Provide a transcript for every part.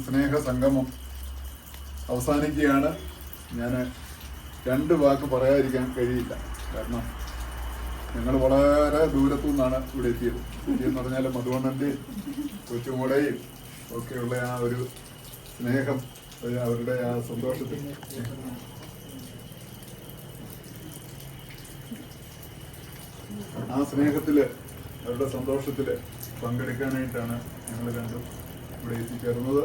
സ്നേഹ സംഗമം അവസാനിക്കുകയാണ്. ഞാൻ 2 വാക്ക് പറയാതിരിക്കാൻ കഴിയില്ല. കാരണം ഞങ്ങൾ വളരെ ദൂരത്തു നിന്നാണ് ഇവിടെ എത്തിയത്. എന്ന് പറഞ്ഞാൽ മധുവണ്ണൻ്റെയും കൊച്ചുമോളെയും ഒക്കെയുള്ള ആ ഒരു സ്നേഹം, അവരുടെ ആ സന്തോഷത്തിൽ, ആ സ്നേഹത്തില്, അവരുടെ സന്തോഷത്തില് പങ്കെടുക്കാനായിട്ടാണ് ഞങ്ങൾ രണ്ടും ഇവിടെ എത്തിച്ചേർന്നത്.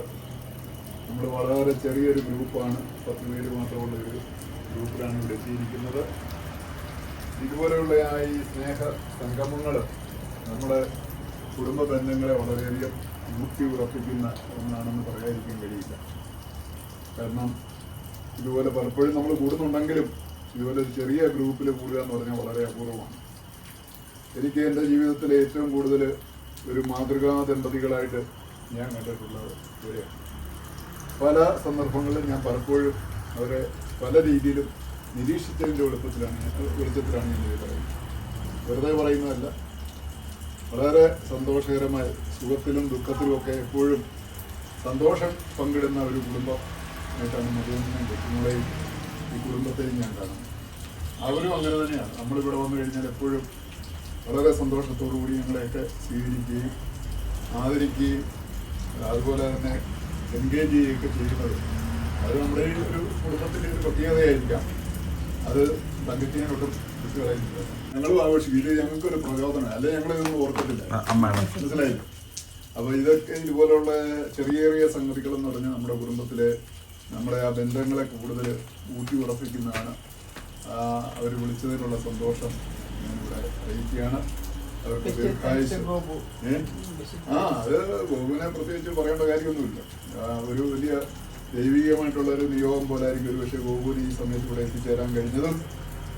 നമ്മൾ വളരെ ചെറിയൊരു ഗ്രൂപ്പാണ്, 10 പേര് മാത്രമുള്ള ഒരു ഗ്രൂപ്പിലാണ് ഇവിടെ എത്തിയിരിക്കുന്നത്. ഇതുപോലെയുള്ള ഈ സ്നേഹ സംഗമങ്ങൾ നമ്മുടെ കുടുംബ ബന്ധങ്ങളെ വളരെയധികം ഊട്ടി ഉറപ്പിക്കുന്ന ഒന്നാണെന്ന് പറയാതിരിക്കാൻ കഴിയില്ല. കാരണം ഇതുപോലെ പലപ്പോഴും നമ്മൾ കൂടുന്നുണ്ടെങ്കിലും ഇതുപോലെ ഒരു ചെറിയ ഗ്രൂപ്പിൽ കൂടുക എന്ന് പറഞ്ഞാൽ വളരെ അപൂർവമാണ്. എനിക്ക് എൻ്റെ ജീവിതത്തിൽ ഏറ്റവും കൂടുതൽ ഒരു മാതൃകാ ദമ്പതികളായിട്ട് ഞാൻ കണ്ടിട്ടുള്ളത് ഇവരെയാണ്. പല സന്ദർഭങ്ങളിലും ഞാൻ പലപ്പോഴും അവരെ പല രീതിയിലും നിരീക്ഷിച്ചതിൻ്റെ വെളിച്ചത്തിലാണ് ഞാൻ ഇത് പറയുന്നത്. വെറുതെ പറയുന്നതല്ല. വളരെ സന്തോഷകരമായ സുഖത്തിലും ദുഃഖത്തിലും ഒക്കെ എപ്പോഴും സന്തോഷം പങ്കിടുന്ന ഒരു കുടുംബമായിട്ടാണ് മധുവിനെയും കൊച്ചുമോളെയും ഈ കുടുംബത്തെയും ഞാൻ കാണുന്നത്. അവരും അങ്ങനെ തന്നെയാണ്. നമ്മളിവിടെ വന്നു കഴിഞ്ഞാൽ എപ്പോഴും വളരെ സന്തോഷത്തോടു കൂടി ഞങ്ങളെയൊക്കെ സ്വീകരിക്കുകയും ആദരിക്കുകയും അതുപോലെ തന്നെ എൻഗേജ് ചെയ്യുകയൊക്കെ ചെയ്യുന്നത് അത് നമ്മുടെ ഈ ഒരു കുടുംബത്തിൻ്റെ ഒരു പ്രത്യേകതയായിരിക്കാം. അത് തങ്കത്തിനൊട്ടും കുട്ടികളായിരിക്കും. ഞങ്ങളും ആഘോഷിക്കും. ഇത് ഞങ്ങൾക്കൊരു പ്രചോദനം, അല്ലെങ്കിൽ ഞങ്ങളിതൊന്നും ഓർത്തിട്ടില്ല. മനസ്സിലായില്ല. അപ്പോൾ ഇതൊക്കെ ഇതുപോലുള്ള ചെറിയ ചെറിയ സംഗതികൾ എന്ന് പറഞ്ഞാൽ നമ്മുടെ കുടുംബത്തിലെ നമ്മുടെ ആ ബന്ധങ്ങളെ കൂടുതൽ ഊട്ടി ഉറപ്പിക്കുന്നതാണ്. അവർ വിളിച്ചതിനുള്ള സന്തോഷം ഞാനിവിടെ അറിയിക്കുകയാണ്. അവർക്ക് ദീർഘായുസ്. അത് ഗോകുവിനെ പ്രത്യേകിച്ച് പറയേണ്ട കാര്യമൊന്നുമില്ല. ഒരു വലിയ ദൈവികമായിട്ടുള്ള ഒരു നിയോഗം പോലായിരിക്കും ഒരു പക്ഷേ ഗോകുവിന് ഈ സമയത്ത് ഇവിടെ എത്തിച്ചേരാൻ കഴിഞ്ഞതും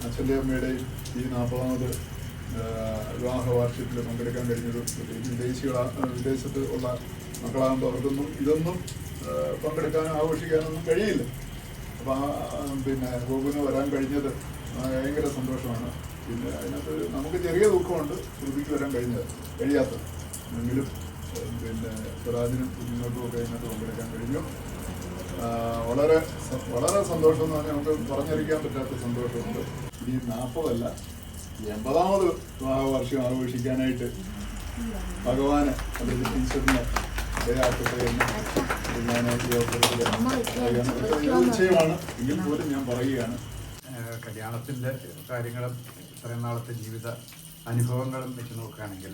അച്ഛൻ്റെ അമ്മയുടെയും ഈ 40ാമത് വിവാഹ വാർഷികത്തിൽ പങ്കെടുക്കാൻ കഴിഞ്ഞതും. പ്രത്യേകിച്ച് വിദേശത്ത് ഉള്ള മക്കളാകുമ്പോൾ അവർക്കൊന്നും ഇതൊന്നും പങ്കെടുക്കാനോ ആഘോഷിക്കാനൊന്നും കഴിയില്ല. അപ്പം പിന്നെ ഗോകുവിന് വരാൻ കഴിഞ്ഞത് ഭയങ്കര സന്തോഷമാണ്. പിന്നെ അതിനകത്ത് നമുക്ക് ചെറിയ ദുഃഖമുണ്ട് ശ്രുതിക്ക് വരാൻ കഴിയാത്തത്. എങ്കിലും പിന്നെ സ്വരാജിനും കുഞ്ഞുങ്ങൾക്കും ഒക്കെ അതിനകത്ത് പങ്കെടുക്കാൻ കഴിഞ്ഞു. വളരെ വളരെ സന്തോഷം എന്ന് പറഞ്ഞാൽ നമുക്ക് പറഞ്ഞറിയിക്കാൻ പറ്റാത്ത സന്തോഷമുണ്ട്. ഇനി 40 80ാമത് വിവാഹ വാർഷികം ആഘോഷിക്കാനായിട്ട് ഭഗവാന് അല്ലെങ്കിൽ ഈശ്വരനെ ദയാക്കട്ടെ എന്ന് ഞാൻ നിശ്ചയമാണ്. എങ്കിൽ പോലും ഞാൻ പറയുകയാണ്, കല്യാണത്തിൻ്റെ കാര്യങ്ങളും ഇത്രയും നാളത്തെ ജീവിത അനുഭവങ്ങളും വെച്ച് നോക്കുകയാണെങ്കിൽ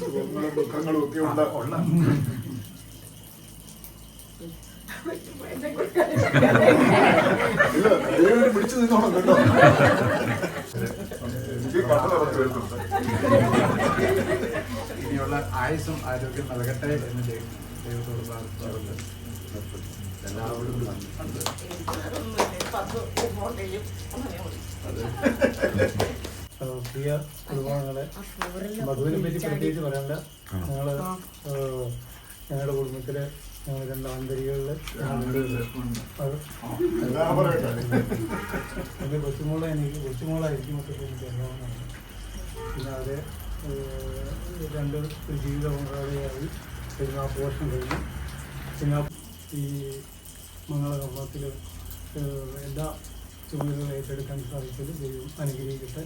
സുഖങ്ങളും ദുഃഖങ്ങളും ഒക്കെ ഉള്ള പിടിച്ചു നിന്നോണം കേട്ടോ. ഇനിയുള്ള ആയുസ്സും ആരോഗ്യം നൽകട്ടെ എന്ന് ദൈവത്തോട് പ്രാർത്ഥിച്ചുകൊണ്ട് എല്ലാവരും പ്രിയ കുടുംബാംഗങ്ങളെ, മധുവിനെ പറ്റി പ്രത്യേകിച്ച് പറയാനില്ല. ഞങ്ങളുടെ കുടുംബത്തിലെ ഞങ്ങൾ 2 ആന്തരികളിൽ എൻ്റെ കൊച്ചുമോളായിരിക്കും ഒക്കെ എനിക്ക് അറിയാവുന്നതാണ്. പിന്നെ അവരെ 2 ജീവിത പങ്കാളിയായി 40 വർഷം കഴിഞ്ഞു. പിന്നെ ഈ മംഗളകർമ്മത്തിൽ എല്ലാ ചുമതലകളും ഏറ്റെടുക്കാൻ സാധിച്ചത് ദൈവം അനുഗ്രഹിക്കട്ടെ.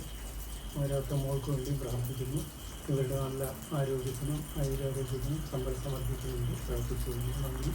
അവരൊക്കെ മോൾക്ക് വേണ്ടി പ്രാർത്ഥിക്കുന്നു. ഇവരുടെ നല്ല ആരോഗ്യത്തിനും ഐരാരോഗ്യത്തിനും സമ്പൽ സമർപ്പിക്കുന്നുണ്ട് പ്രാർത്ഥിച്ചു. നന്ദി.